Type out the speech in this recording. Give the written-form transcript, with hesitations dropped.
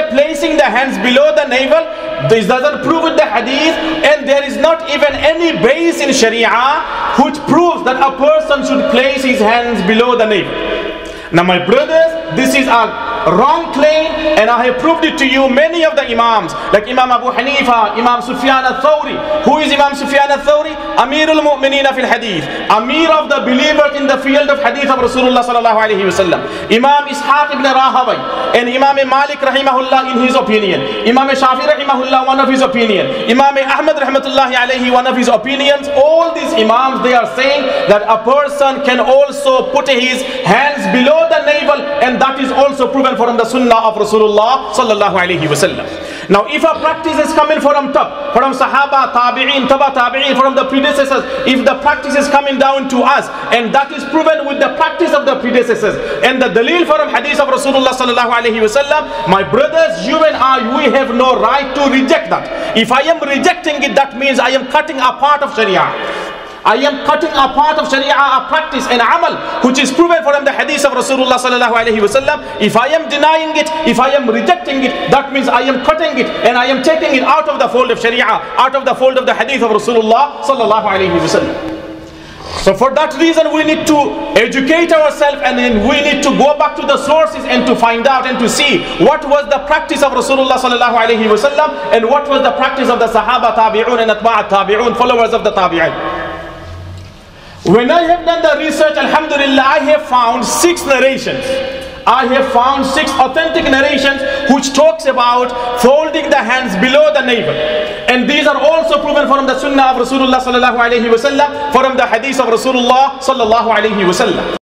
that placing the hands below the navel, this doesn't prove with the hadith, and there is not even any base in Sharia which proves that a person should place his hands below the navel. Now my brothers, this is a wrong claim, and I have proved it to you. Many of the Imams, like Imam Abu Hanifa, Imam Sufyan al-Thawri. Who is Imam Sufyan al-Thawri? Amir al-Mu'mineen fil Hadith, Amir of the believers in the field of Hadith of Rasulullah sallallahu alayhi wa sallam. Imam Ishaq ibn Rahawai and Imam Malik rahimahullah in his opinion. Imam Shafi rahimahullah, one of his opinion. Imam Ahmad rahmatullahi alayhi, one of his opinions. All these Imams, they are saying that a person can also put his hands below the navel, and that is also proven from the Sunnah of Rasulullah sallallahu alayhi wa sallam. Now if a practice is coming from top, from Sahaba, Tabi'in, Taba Tabi'in, from the predecessors, if the practice is coming down to us, and that is proven with the practice of the predecessors, and the dalil from hadith of Rasulullah sallallahu alayhi wa sallam, my brothers, you and I, we have no right to reject that. If I am rejecting it, that means I am cutting a part of Sharia. I am cutting a part of Sharia, a practice, an amal, which is proven from the hadith of Rasulullah sallallahu alayhi wa sallam. If I am denying it, if I am rejecting it, that means I am cutting it, and I am taking it out of the fold of Sharia, out of the fold of the hadith of Rasulullah sallallahu alayhi wa sallam. So for that reason, we need to educate ourselves, and then we need to go back to the sources and to find out and to see what was the practice of Rasulullah sallallahu alayhi wa sallam, and what was the practice of the Sahaba, Tabi'un, and Atba'at Tabi'un, followers of the Tabi'un. When I have done the research, alhamdulillah, I have found 6 narrations. I have found 6 authentic narrations which talks about folding the hands below the navel. And these are also proven from the Sunnah of Rasulullah sallallahu alayhi wa sallam, from the hadith of Rasulullah sallallahu alayhi wa sallam.